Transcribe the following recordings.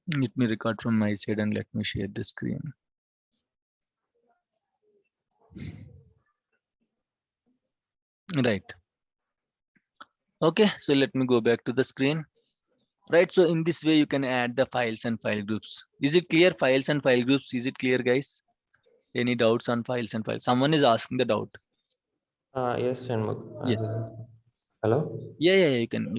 Let me record from my side and let me share the screen. Right. Okay, so let me go back to the screen. Right, so in this way you can add the files and file groups. Is it clear? Files and file groups, is it clear, guys? Any doubts on files and files? Someone is asking the doubt. Yes, Shanmugh. Yes. Hello? Yeah, you can.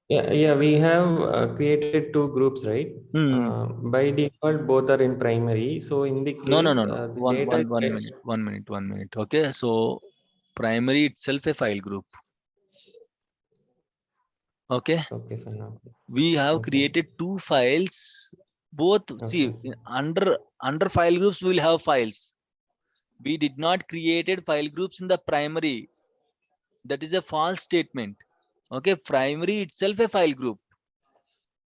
Yeah, we have created two groups, right? Hmm. By default, both are in primary. So in the No, no, case, no, no. the data is One minute, 1 minute, 1 minute. Okay, so primary itself a file group. Okay, okay, fine. Okay. we have Okay. created two files. Both Okay. see under file groups we will have files. We did not created file groups in the primary. That is a false statement. Okay, primary itself a file group.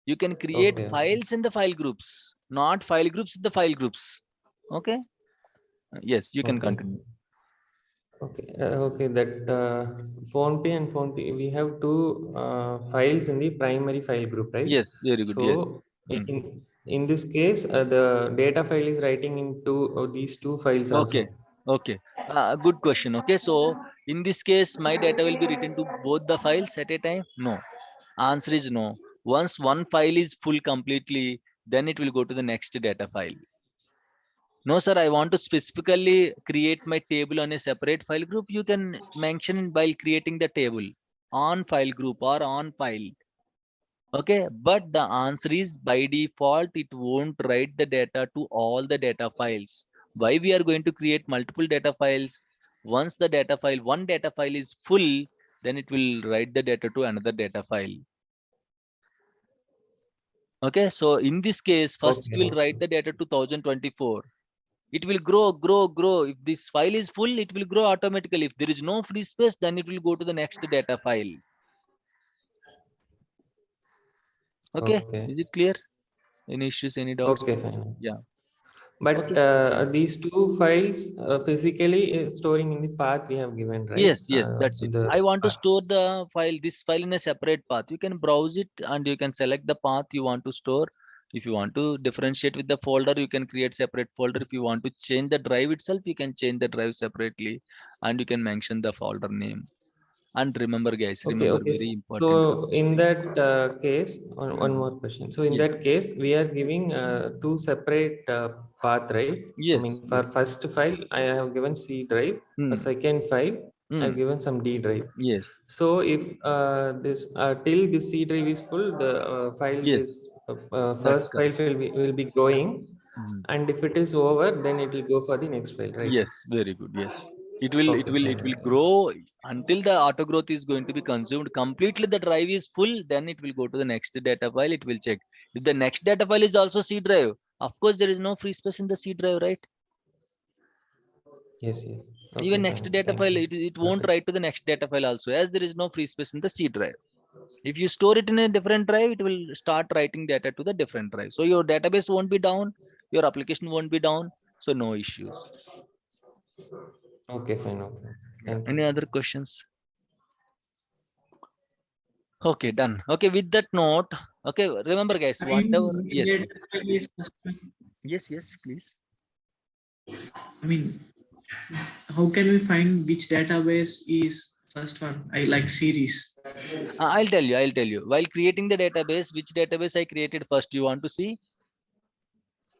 You can create Okay. Okay. files in the file groups, not file groups in the file groups. Okay. Yes, you can Okay. continue. Okay. Okay. That PhonePe and PhonePe, we have two files in the primary file group, right? Yes, very good. Yes. So Hmm. in this case, the data file is writing into these two files Okay. also. Okay. Good question. Okay. So in this case, my data will be written to both the files at a time? No. Answer is no. Once one file is full completely, then it will go to the next data file. No, sir, I want to specifically create my table on a separate file group. You can mention while creating the table on file group or on file. Okay, but the answer is by default, it won't write the data to all the data files. Why we are going to create multiple data files? Once the data file, one data file is full, then it will write the data to another data file. Okay, so in this case, first it Okay. will write the data to 1024. It will grow. If this file is full, it will grow automatically. If there is no free space, then it will go to the next data file. Okay, Okay. is it clear? Any issues, any doubts? Okay, fine. Yeah. But Okay. these two files physically storing in the path we have given, right? Yes, that's To it. the I want to store the file, this file in a separate path. You can browse it and you can select the path you want to store. If you want to differentiate with the folder, you can create separate folder. If you want to change the drive itself, you can change the drive separately and you can mention the folder name. And remember, guys, okay, remember okay. very important. So in that case, one Mm. more question. So in Yeah. that case, we are giving two separate path, right? I Yes, mean, for yes. first file, I have given C drive. For Mm. second file, I have Mm. given some D drive. Yes, So if this till this C drive is full, the file yes, this that's first file correct. will be growing, Mhm. and if it is over, then it will go for the next file, right? Yes, very good. Yes, it will, it Okay, will, fine. it will Okay. grow until the auto growth is going to be consumed completely. The drive is full, then it will go to the next data file. It will check if the next data file is also C drive. Of course, there is no free space in the C drive, right? Yes, yes. Even Okay, next fine. data Thank file, you. it Got won't it. write to the next data file also, as there is no free space in the C drive. If you store it in a different drive, it will start writing data to the different drive. So your database won't be down, your application won't be down, so no issues. Okay, fine. Okay. Yeah. Thank Any you. other questions? Okay, done. Okay, with that note, okay, remember guys, Find whatever, which yes, data file is first one. yes, please. I mean, how can we find which database is first one? I like series. I'll tell you. While creating the database, which database I created first, you want to see?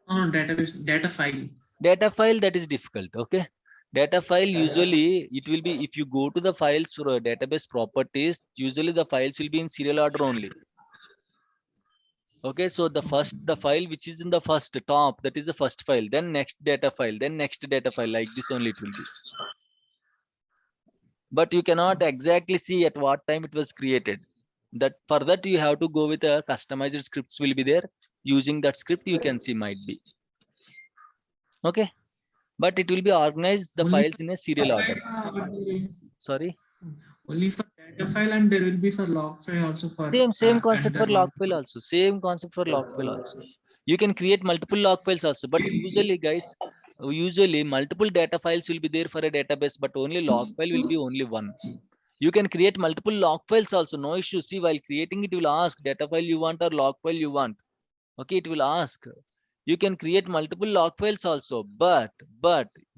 No, database data file. Data file, that is difficult, okay? Data file, usually it will be, if you go to the files for database properties, usually the files will be in serial order only. Okay, so the file which is in the first top, that is the first file, then next data file, then next data file, like this only it will be. But you cannot exactly see at what time it was created. That for that you have to go with a customized scripts will be there. Using that script you can see might be. Okay, but it will be organized the Only files for in a serial order. Sorry. only for data file, and there will be for log file also for Same concept for another log one. file also. Same concept for log file also. You can create multiple log files also, but usually guys, usually multiple data files will be there for a database, but only log file will be only one. You can create multiple log files also, no issue. See, while creating it, will ask data file you want or log file you want. Okay, it will ask. You can create multiple log files also, but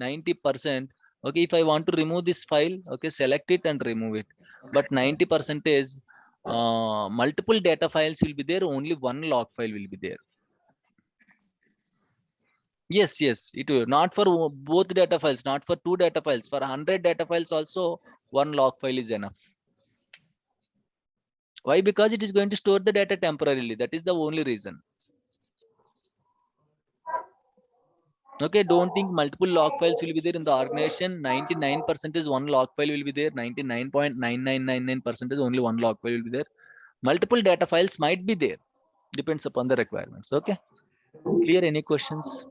90%. Okay, if I want to remove this file, okay, select it and remove it. But 90% is multiple data files will be there. Only one log file will be there. Yes, it will not for both data files, not for 2 data files. For 100 data files also, one log file is enough. Why? Because it is going to store the data temporarily. That is the only reason. Okay, don't think multiple log files will be there in the organization. 99% is one log file will be there. 99.9999% is only one log file will be there. Multiple data files might be there. Depends upon the requirements. Okay. Clear? Any questions?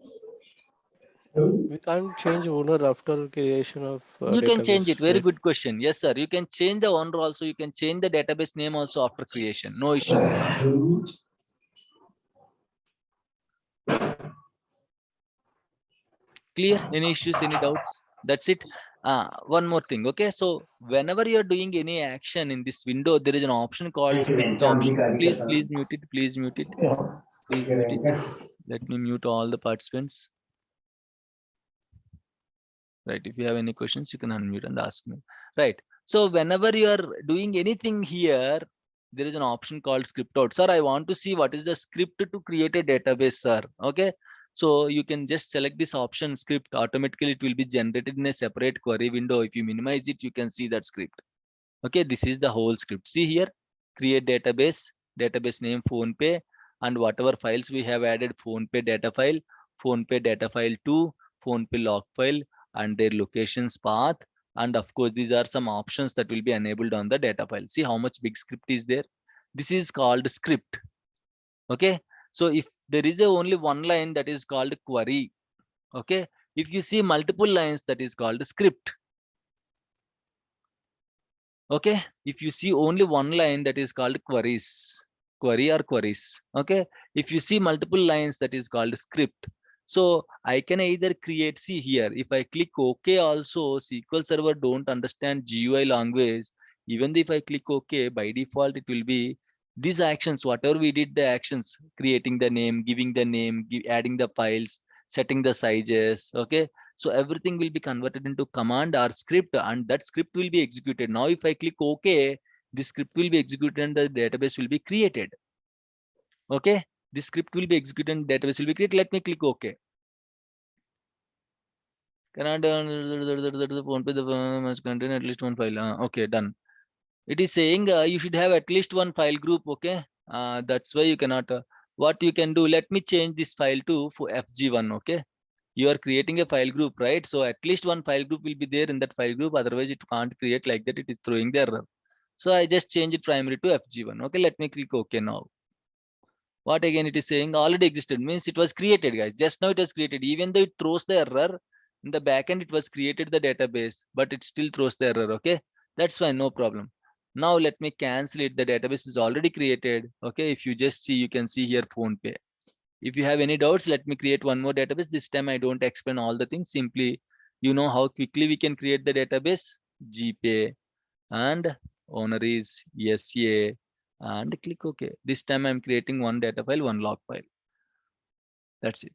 We can't change owner after creation of You can change database, it. Very right? good question. Yes, sir. You can change the owner also. You can change the database name also after creation. No issues at all. Clear? Any issues? Any doubts? That's it. One more thing. Okay. So whenever you're doing any action in this window, there is an option called script option. Please mute it. Please mute it. Please mute it. Let me mute all the participants. Right. If you have any questions, you can unmute and ask me. Right. So whenever you are doing anything here, there is an option called script out. Sir, I want to see what is the script to create a database, sir. Okay. So you can just select this option script. Automatically, it will be generated in a separate query window. If you minimize it, you can see that script. Okay. This is the whole script. See here, create database, database name PhonePe, and whatever files we have added, PhonePe data file 2, PhonePe log file, and their locations path. And of course, these are some options that will be enabled on the data file. See how much big script is there. This is called script. Okay. So if there is only one line, that is called query. Okay. If you see multiple lines, that is called script. Okay. If you see only one line, that is called queries. Query or queries. Okay. If you see multiple lines, that is called script. So I can either create, see here, if I click OK also, SQL Server don't understand GUI language. Even if I click OK, by default, it will be these actions, whatever we did, the actions, creating the name, giving the name, adding the files, setting the sizes. Okay. So everything will be converted into command or script, and that script will be executed. Now, if I click OK, this script will be executed and the database will be created. Okay. This script will be executed and database will be created. Let me click OK. Cannot must contain at least one file. Okay, done. It is saying you should have at least one file group. Okay. That's why you cannot. What you can do, let me change this file to for FG1. Okay. You are creating a file group, right? So at least one file group will be there in that file group. Otherwise, it can't create like that. It is throwing the error. So I just change it primary to FG1. Okay. Let me click OK now. What again it is saying already existed means it was created, guys. Just now it was created. Even though it throws the error in the backend, it was created the database, but it still throws the error. Okay. That's fine. No problem. Now let me cancel it. The database is already created. Okay. If you just see, you can see here PhonePe. If you have any doubts, let me create one more database. This time I don't explain all the things. Simply, you know how quickly we can create the database. GPay and owner is SCA and click OK. This time I'm creating one data file, one log file. That's it.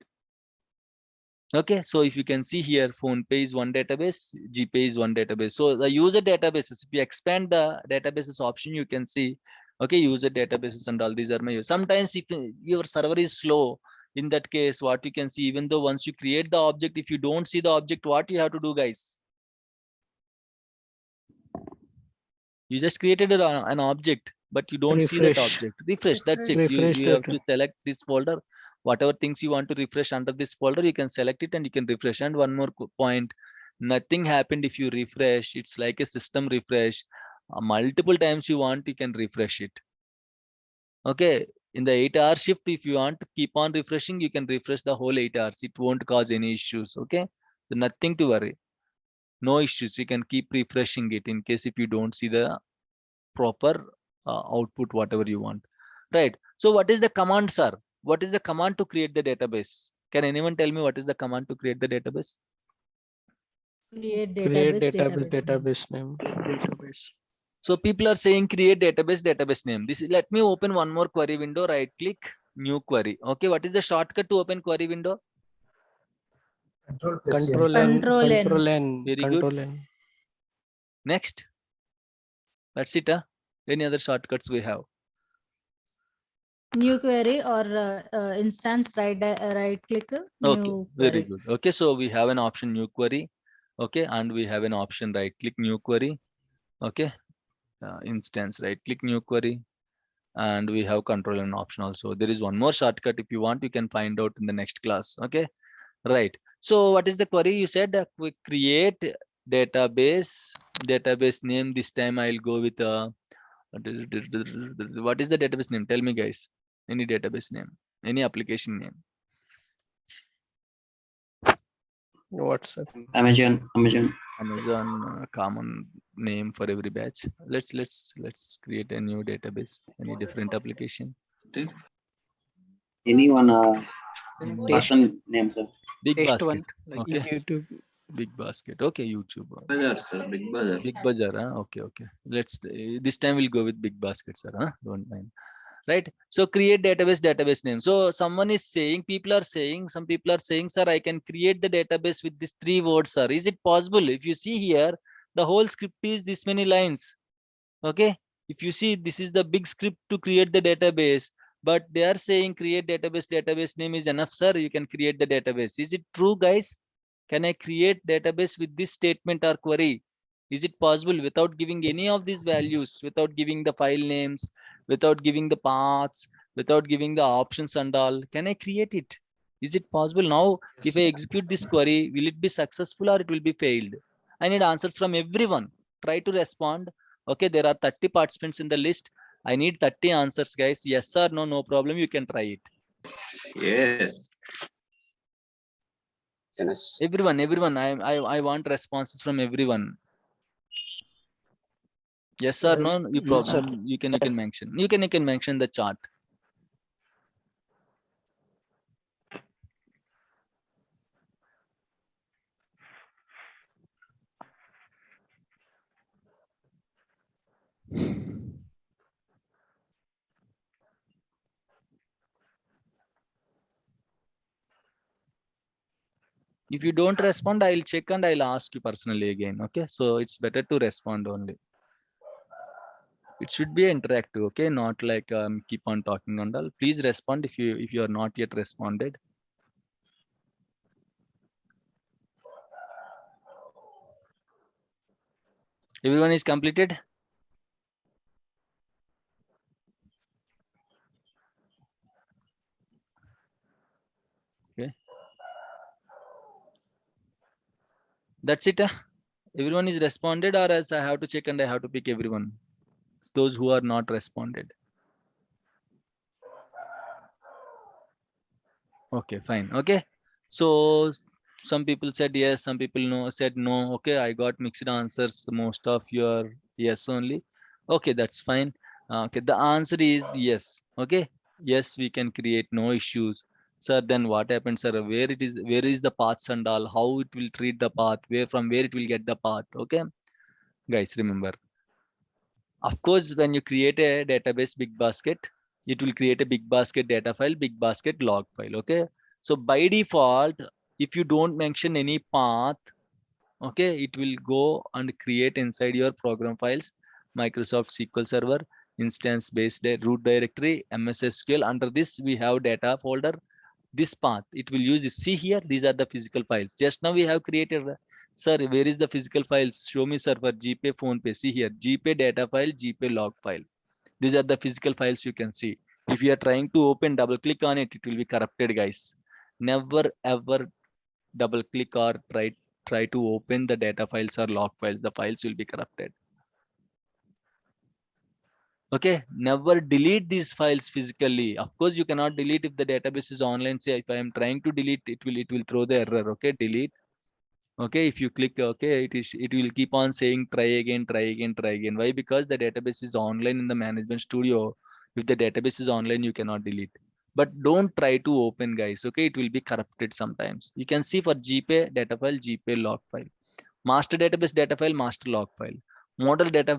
Okay, so if you can see here, PhonePe is one database, GPay is one database. So the user databases, if you expand the databases option, you can see, okay, user databases and all these are my. Sometimes if your server is slow, in that case, what you can see, even though once you create the object, if you don't see the object, what you have to do, guys? You just created an object, but you don't see that Refresh. object. Refresh, that's it. Refresh You have that. to select this folder. Whatever things you want to refresh under this folder, you can select it and you can refresh. And one more point, nothing happened if you refresh. It's like a system refresh. Multiple times you want, you can refresh it. Okay, in the 8-hour shift, if you want to keep on refreshing, you can refresh the whole 8 hours. It won't cause any issues. Okay, so nothing to worry. No issues. You can keep refreshing it in case if you don't see the proper output, whatever you want. Right. So what is the command, sir? What is the command to create the database? Can anyone tell me what is the command to create the database? Create Create database database name. Database. So people are saying create database name. This is, let me open one more query window, right click new query. Okay, what is the shortcut to open query window? Control N. Control N. Control N. Very good. Control N. Next. That's it. Any other shortcuts we have? New query or instance right click Okay, new very query. good. Okay, so we have an option new query. Okay, and we have an option right click new query. Okay, instance right click new query, and we have control and option also. There is one more shortcut. If you want, you can find out in the next class. Okay, right. So what is the query? You said we create database name. This time I'll go with what is the database name? Tell me, guys. Any database name, any application name. WhatsApp. Amazon. Amazon, common name for every batch. Let's create a new database. Any different application? Anyone Person name, sir. Big Test basket. one, like Okay, YouTube. big basket. Okay, YouTube. Bazaar, sir. Big Bazaar. Big Bazaar. Okay, okay. Let's this time we'll go with big basket, sir. Don't mind. Right. So create database name. So someone is saying, some people are saying, sir, I can create the database with these 3 words, sir. Is it possible? If you see here, the whole script is this many lines. Okay. If you see, this is the big script to create the database, but they are saying create database name is enough, sir. You can create the database. Is it true, guys? Can I create database with this statement or query? Is it possible without giving any of these values, without giving the file names, without giving the paths, without giving the options and all? Can I create it? Is it possible? Now, if I execute this query, will it be successful or it will be failed? I need answers from everyone. Try to respond. Okay, there are 30 participants in the list. I need 30 answers, guys. Yes or no, no problem. You can try it. Yes. Everyone. I want responses from everyone. Yes or no? You Yes, sir. problem. You can mention. You can mention the chart. If you don't respond, I'll check and I'll ask you personally again. Okay, so it's better to respond only. It should be interactive. Okay, not like keep on talking and all. Please respond if you are not yet responded. Everyone is completed. Okay, that's it. Everyone is responded, or else I have to check and I have to pick everyone. Those who are not responded. Okay, fine. Okay, so some people said yes, some people no, said no. Okay, I got mixed answers. Most of your yes only. Okay, that's fine. Okay, the answer is yes. Okay, yes, we can create, no issues. Sir, then what happens, sir? Where is the paths and all? How it will treat the path? From where it will get the path? Okay, guys, remember. Of course, when you create a database big basket, it will create a big basket data file, big basket log file. Okay, so by default, if you don't mention any path, okay, it will go and create inside your program files Microsoft SQL Server instance based root directory MS SQL. Under this we have data folder. This path it will use this. See here, these are the physical files. Just now we have created. Sir, where is the physical files? Show me, sir, for GPay, PhonePe. See here, GPay data file, GPay log file. These are the physical files you can see. If you are trying to open, double click on it, it will be corrupted, guys. Never ever double click or try to open the data files or log files. The files will be corrupted. Okay, never delete these files physically. Of course, you cannot delete if the database is online. Say if I am trying to delete, it will throw the error. Okay, delete. Okay, if you click okay, it will keep on saying try again. Why? Because the database is online in the management studio. If the database is online, you cannot delete. But don't try to open, guys. Okay, it will be corrupted sometimes. You can see for GPay data file, GPay log file, master database data file, master log file, model data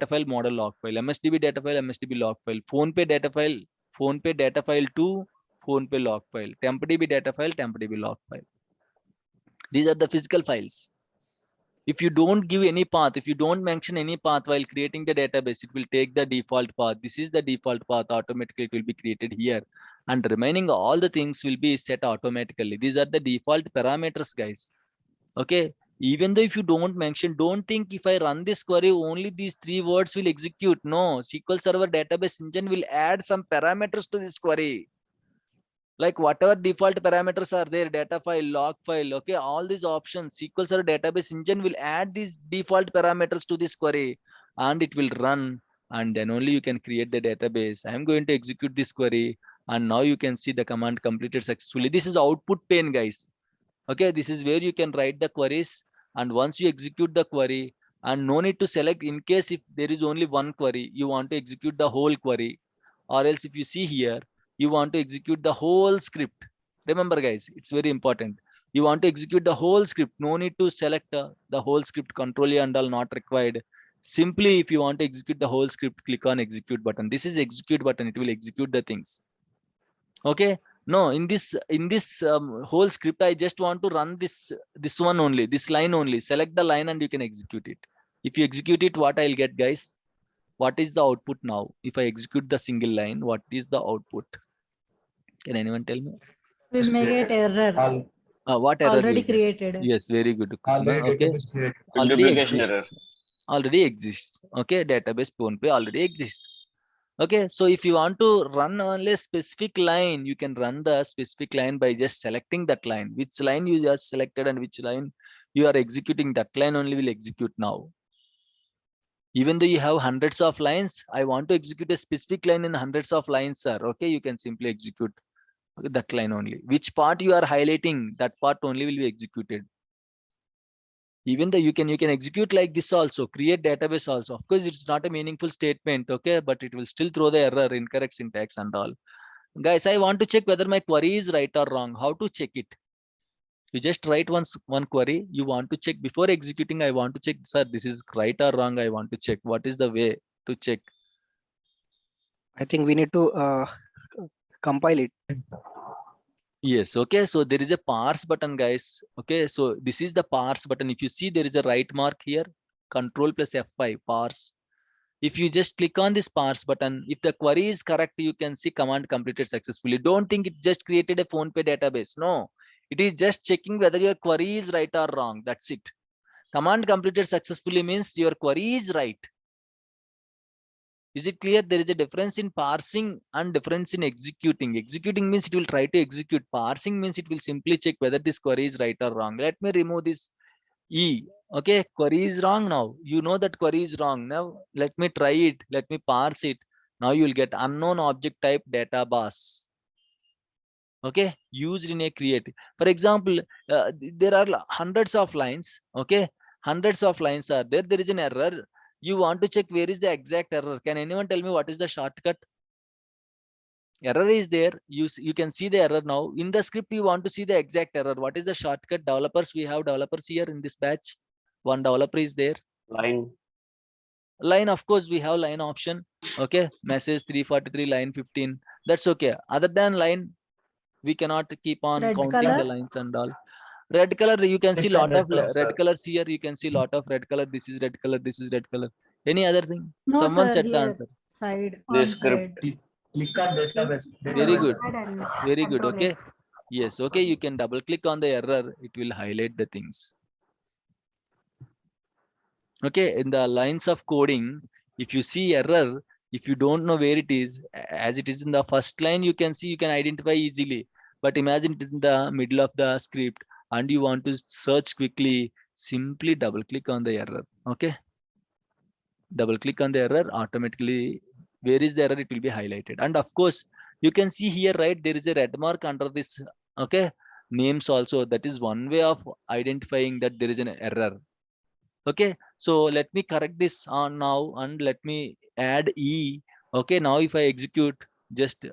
file, model log file, MSDB data file, MSDB log file, PhonePe data file, PhonePe data file to PhonePe log file, TempDB data file, TempDB log file. These are the physical files. If you don't give any path, if you don't mention any path while creating the database, it will take the default path. This is the default path. Automatically it will be created here, and remaining all the things will be set automatically. These are the default parameters, guys. Okay. Even though if you don't mention, don't think if I run this query, only these 3 words will execute. No, SQL Server Database Engine will add some parameters to this query. Like whatever default parameters are there, data file, log file, okay, all these options, SQL Server Database Engine will add these default parameters to this query, and it will run, and then only you can create the database. I'm going to execute this query, and now you can see the command completed successfully. This is output pane, guys. Okay, this is where you can write the queries, and once you execute the query, and no need to select, in case if there is only one query, you want to execute the whole query, or else if you see here, you want to execute the whole script. Remember, guys, it's very important. You want to execute the whole script. No need to select the whole script. Control A and all not required. Simply, if you want to execute the whole script, click on execute button. This is execute button. It will execute the things. Okay. No, in this whole script, I just want to run this one only, this line only. Select the line and you can execute it. If you execute it, what I'll get, guys? What is the output now? If I execute the single line, what is the output? Can anyone tell me? We may get error What error? already will get? created. Yes, very good. Kusuma. Okay. Duplication error. Already exists. Okay, database PhonePe already exists. Okay, so if you want to run only a specific line, you can run the specific line by just selecting that line. Which line you just selected and which line you are executing, that line only will execute now. Even though you have hundreds of lines, I want to execute a specific line in hundreds of lines, sir. Okay, you can simply execute that line only. Which part you are highlighting, that part only will be executed. Even though you can execute like this also, create database also. Of course, it's not a meaningful statement, okay, but it will still throw the error, incorrect syntax and all. Guys, I want to check whether my query is right or wrong. How to check it? You just write one query. You want to check before executing. I want to check, sir, this is right or wrong. I want to check. What is the way to check? I think we need to compile it. Yes. Okay. So there is a parse button, guys. Okay. So this is the parse button. If you see, there is a right mark here, Control plus F5, parse. If you just click on this parse button, if the query is correct, you can see command completed successfully. Don't think it just created a PhonePe database. No, it is just checking whether your query is right or wrong. That's it. Command completed successfully means your query is right. Is it clear? There is a difference in parsing and difference in executing. Executing means it will try to execute. Parsing means it will simply check whether this query is right or wrong. Let me remove this E. Okay, query is wrong now. You know that query is wrong. Now let me try it. Let me parse it. Now you will get unknown object type data bus. Okay, used in a create. For example, there are hundreds of lines. Okay, hundreds of lines are there. There is an error. You want to check where is the exact error. Can anyone tell me what is the shortcut? Error is there. You can see the error now. In the script, you want to see the exact error. What is the shortcut? Developers, we have developers here in this batch. One developer is there. Line, of course, we have line option. Okay, message 343, line 15. That's okay. Other than line, we cannot keep on Red counting color? the lines and all. Red color, you can see lot of red colors here. You can see lot of red color. This is red color. This is red color. Any other thing? No, Someone sir, said the here, answer. side, This on script. side. Click on database. Very good. And Very good. control Okay. F. Yes. Okay. You can double click on the error. It will highlight the things. Okay. In the lines of coding, if you see error, if you don't know where it is, as it is in the first line, you can see, you can identify easily. But imagine it is in the middle of the script and you want to search quickly, simply double click on the error. Okay. Double click on the error, automatically where is the error, it will be highlighted. And of course, you can see here, right, there is a red mark under this. Okay, names also. That is one way of identifying that there is an error. Okay, so let me correct this on now and let me add E. Okay, now if I execute, just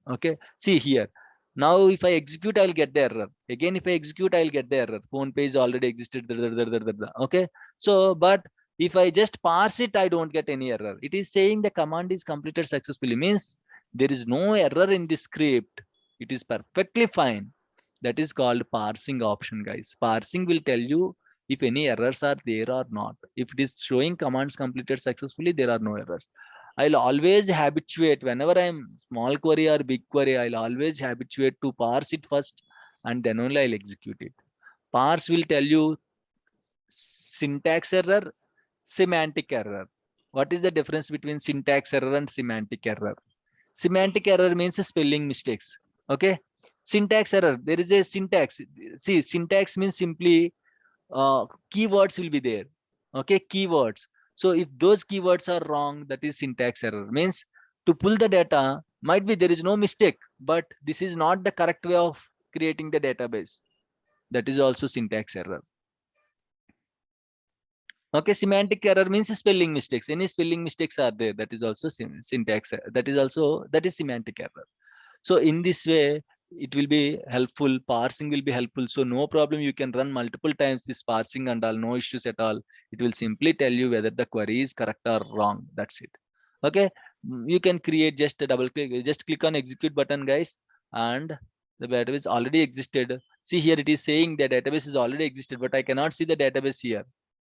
okay, see here. Now if I execute, I'll get the error. Again, if I execute, I'll get the error. PhonePe is already existed. Okay, so but if I just parse it, I don't get any error. It is saying the command is completed successfully, means there is no error in the script, it is perfectly fine. That is called parsing option, guys. Parsing will tell you if any errors are there or not. If it is showing commands completed successfully, there are no errors. I'll always habituate whenever I'm small query or big query, I'll always habituate to parse it first and then only I'll execute it. Parse will tell you syntax error, semantic error. What is the difference between syntax error and semantic error? Semantic error means spelling mistakes. Okay. Syntax error, there is a syntax. See, syntax means simply keywords will be there. Okay, keywords. So if those keywords are wrong, that is syntax error. Means to pull the data, might be there is no mistake, but this is not the correct way of creating the database. That is also syntax error. Okay, semantic error means spelling mistakes. Any spelling mistakes are there, that is also syntax. That is semantic error. So in this way, it will be helpful. Parsing will be helpful. So no problem. You can run multiple times this parsing and all, no issues at all. It will simply tell you whether the query is correct or wrong. That's it. Okay. You can create just a double click, just click on execute button, guys. And the database already existed. See here, it is saying the database is already existed, but I cannot see the database here.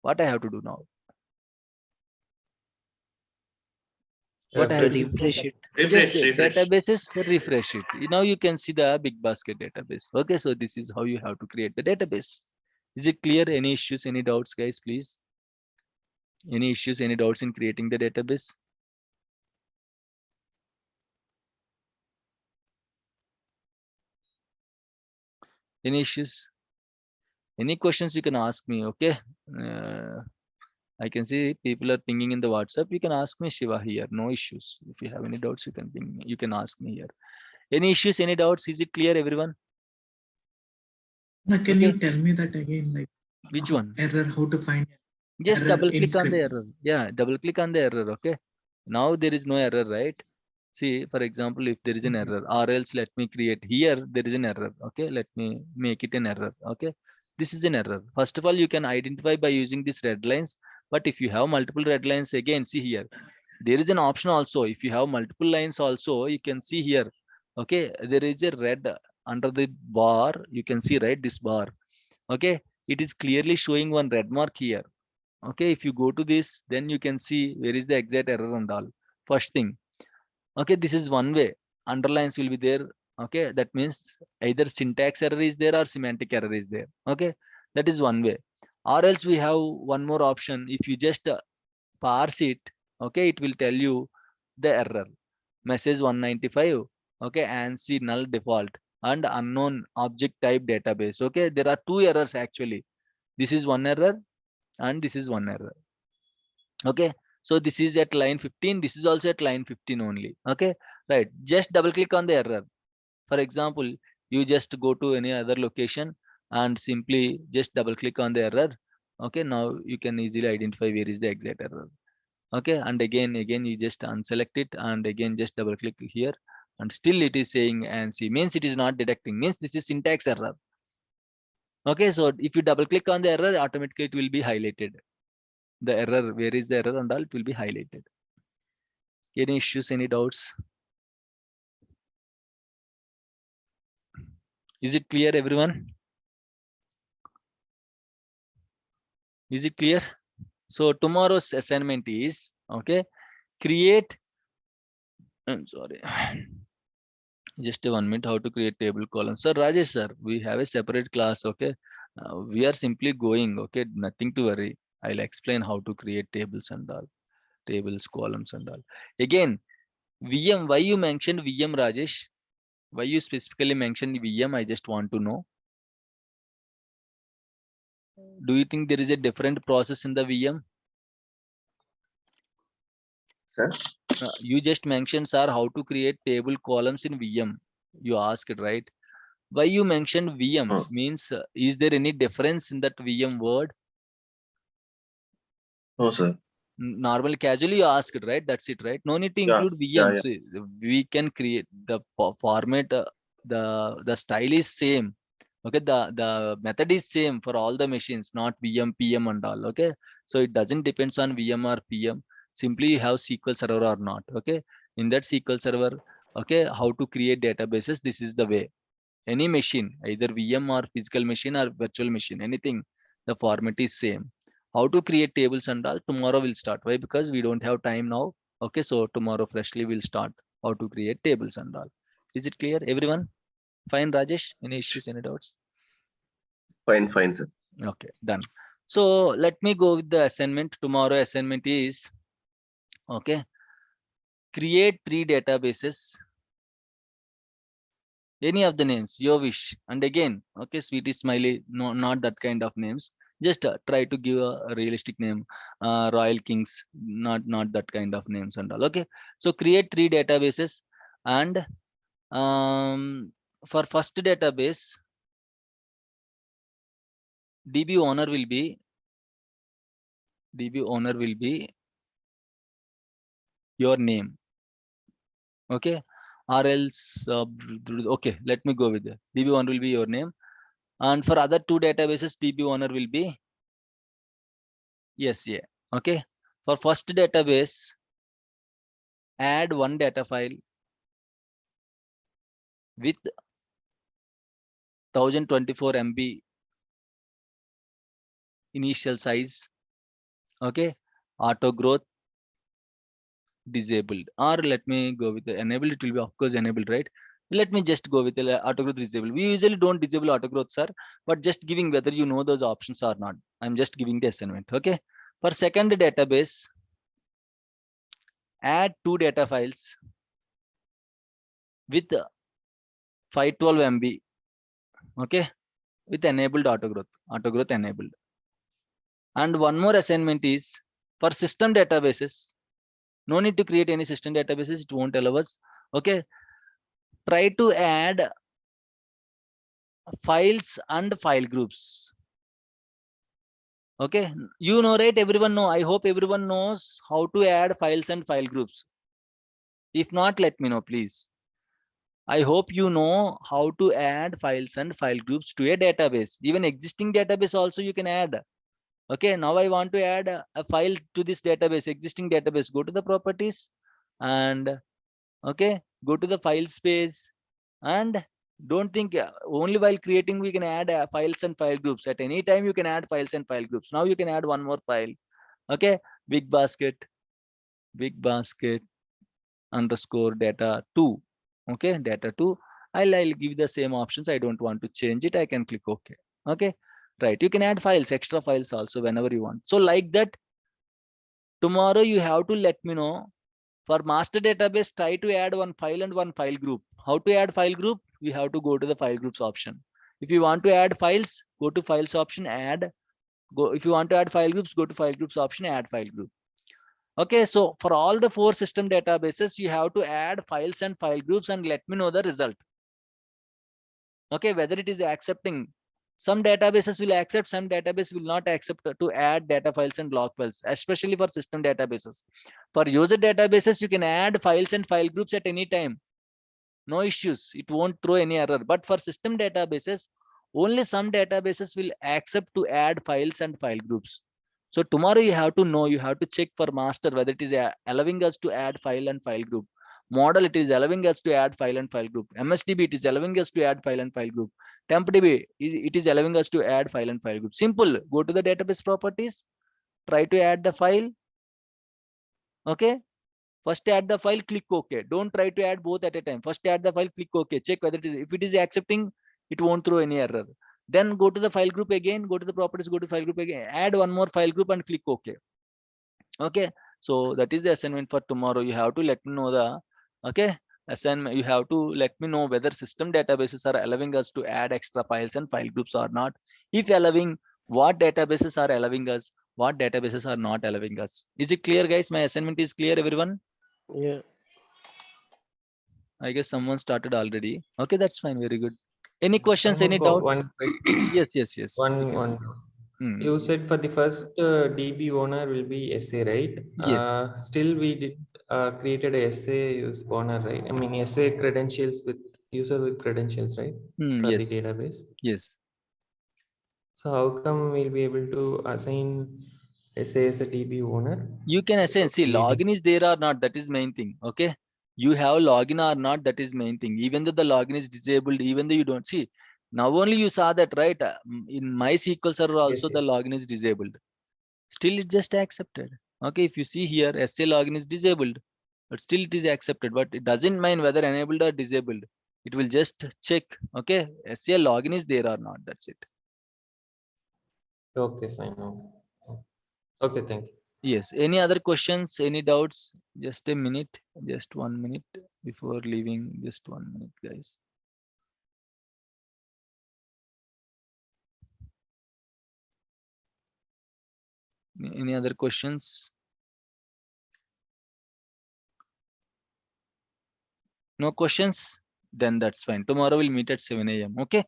What I have to do now? What I have to do? Refresh it. Just Refresh. databases, refresh it. Now you can see the big basket database. Okay, so this is how you have to create the database. Is it clear? Any issues, any doubts, guys, please? Any issues, any doubts in creating the database? Any issues? Any questions you can ask me, okay? I can see people are pinging in the WhatsApp. You can ask me, Shiva, here. No issues. If you have any doubts, you can ping me. You can ask me here. Any issues, any doubts? Is it clear, everyone? Now, can Okay. you tell me that again? Like Which one? error, how to find Just error double in click on the script? error. Yeah, double click on the error. Okay. Now there is no error, right? See, for example, if there is an Okay. error, or else let me create here, there is an error. Okay, let me make it an error. Okay, this is an error. First of all, you can identify by using these red lines. But if you have multiple red lines, again, see here, there is an option also. If you have multiple lines also, you can see here. Okay, there is a red under the bar. You can see, right, this bar. Okay, it is clearly showing one red mark here. Okay, if you go to this, then you can see where is the exact error and all. First thing. Okay, this is one way. Underlines will be there. Okay, that means either syntax error is there or semantic error is there. Okay, that is one way. Or else we have one more option. If you just parse it, okay, it will tell you the error. Message 195. Okay, ANSI null default and unknown object type database. Okay, there are two errors actually. This is one error and this is one error. Okay, so this is at line 15, this is also at line 15 only. Okay, right, just double click on the error. For example, you just go to any other location and simply just double click on the error. Okay, now you can easily identify where is the exact error. Okay, and again you just unselect it and again just double click here, and still it is saying ANSI, means it is not detecting, means this is syntax error. Okay, so if you double click on the error, automatically it will be highlighted. The error, where is the error and all, it will be highlighted. Any issues, any doubts? Is it clear, everyone? Is it clear? So tomorrow's assignment is, okay, create, I'm sorry, just a 1 minute, how to create table columns. Sir Rajesh sir, we have a separate class. Okay, we are simply going. Okay, nothing to worry. I'll explain how to create tables and all, tables, columns and all. Again, VM, why you mentioned VM, Rajesh? Why you specifically mentioned VM? I just want to know. Do you think there is a different process in the VM? Sir? You just mentioned, sir, how to create table columns in VM. You asked, right? Why you mentioned VM? Means, is there any difference in that VM word? No, sir. Normal, casually you asked, right? That's it, right? No need to include VM. yeah. See, we can create the format, the style is same. Okay, the method is same for all the machines, not VM, PM and all. Okay, so it doesn't depends on VM or PM. Simply you have SQL Server or not. Okay, in that SQL Server, Okay, how to create databases. This is the way. Any machine, either VM or physical machine or virtual machine, anything, the format is same. How to create tables and all, tomorrow we'll start. Why? Because we don't have time now. Okay, so tomorrow freshly we'll start how to create tables and all. Is it clear, everyone? Fine, Rajesh? Any issues, any doubts? Fine, sir. Okay, done. So let me go with the assignment. Tomorrow assignment is, okay, create 3 databases, any of the names your wish. And again, okay, sweetie, smiley, no, not that kind of names. Just try to give a realistic name, Royal Kings, not that kind of names and all. Okay, so create 3 databases, and for first database, DB owner will be your name. Okay, or else okay, let me go with the DB1 will be your name, and for other 2 databases, DB owner will be yes, yeah. Okay, for first database, add 1 data file with 1024 MB initial size. Okay, auto growth disabled, or let me go with the enabled. It will be of course enabled, right? Let me just go with the auto growth disabled. We usually don't disable auto growth, sir, but just giving whether you know those options or not. I'm just giving the assignment. Okay, for second database, add 2 data files with 512 MB. Okay, with enabled auto growth enabled. And one more assignment is for system databases. No need to create any system databases, it won't allow us. Okay, try to add files and file groups. Okay, you know, right? Everyone know. I hope everyone knows how to add files and file groups. If not, let me know, please. I hope you know how to add files and file groups to a database. Even existing database also you can add. Okay, now I want to add a file to this database, existing database. Go to the properties and okay, go to the file space, and don't think only while creating we can add files and file groups. At any time you can add files and file groups. Now you can add one more file. Okay, big basket underscore data 2. Okay, data 2. I'll give the same options. I don't want to change it. I can click OK. Okay, right. You can add files, extra files also whenever you want. So like that, tomorrow you have to let me know. For master database, try to add 1 file and 1 file group. How to add file group? We have to go to the file groups option. If you want to add files, go to files option, add. Go. If you want to add file groups, go to file groups option, add file group. Okay, so for all the 4 system databases, you have to add files and file groups and let me know the result. Okay, whether it is accepting. Some databases will accept, some database will not accept to add data files and log files, especially for system databases. For user databases, you can add files and file groups at any time. No issues. It won't throw any error. But for system databases, only some databases will accept to add files and file groups. So tomorrow you have to know, you have to check for master whether it is allowing us to add file and file group. Model, it is allowing us to add file and file group. MSDB, it is allowing us to add file and file group. TempDB, it is allowing us to add file and file group. Simple. Go to the database properties, try to add the file. Okay. First add the file, click OK. Don't try to add both at a time. First add the file, click OK. Check whether it is, if it is accepting, it won't throw any error. Then go to the file group again, go to the properties, go to file group again, add one more file group and click OK. Okay, so that is the assignment for tomorrow. You have to let me know the assignment. You have to let me know whether system databases are allowing us to add extra files and file groups or not. If allowing, what databases are allowing us, what databases are not allowing us. Is it clear, guys? My assignment is clear, everyone? Yeah. I guess someone started already. Okay, that's fine. Very good. Any questions, Someone any got doubts? one question. Yes. One. Hmm. You said for the first DB owner will be SA, right? Yes. Still we did created a SA use owner, right? I mean SA credentials with user with credentials, right? For the Yes. database. Yes. So how come we'll be able to assign SA as a DB owner? You can assign, see, Without creating- login is there or not, that is main thing. Okay, You have login or not, that is main thing. Even though the login is disabled, even though you don't see, now only you saw that, right? In MySQL server also Yes, the yes. login is disabled. Still it just accepted. Okay, if you see here, SA login is disabled, but still it is accepted. But it doesn't mind whether enabled or disabled. It will just check, okay, SA login is there or not. That's it. Okay, fine. Okay. Okay, thank you. Yes. Any other questions? Any doubts? Just a minute. Just 1 minute before leaving. Just 1 minute, guys. Any other questions? No questions? Then that's fine. Tomorrow we'll meet at 7 a.m. Okay.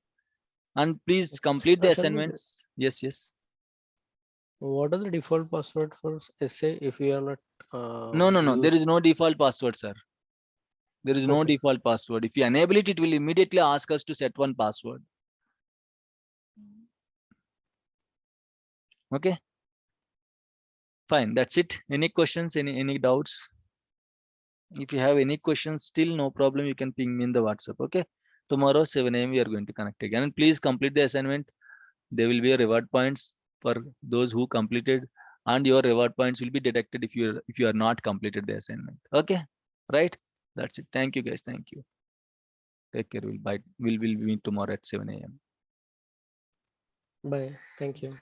And please complete the Sandeep, assignments. Yes, yes. what are the default password for essay if we are not No. There is used? no default password, sir. There is no Okay. default password. If you enable it, it will immediately ask us to set one password. Okay. Fine. That's it. Any questions? Any doubts? If you have any questions, still no problem. You can ping me in the WhatsApp. Okay. Tomorrow 7 a.m. we are going to connect again. And please complete the assignment. There will be a reward points for those who completed, and your reward points will be deducted if you are not completed the assignment. Okay. Right. That's it. Thank you, guys. Thank you. Take care. We'll meet tomorrow at 7 a.m. Bye. Thank you.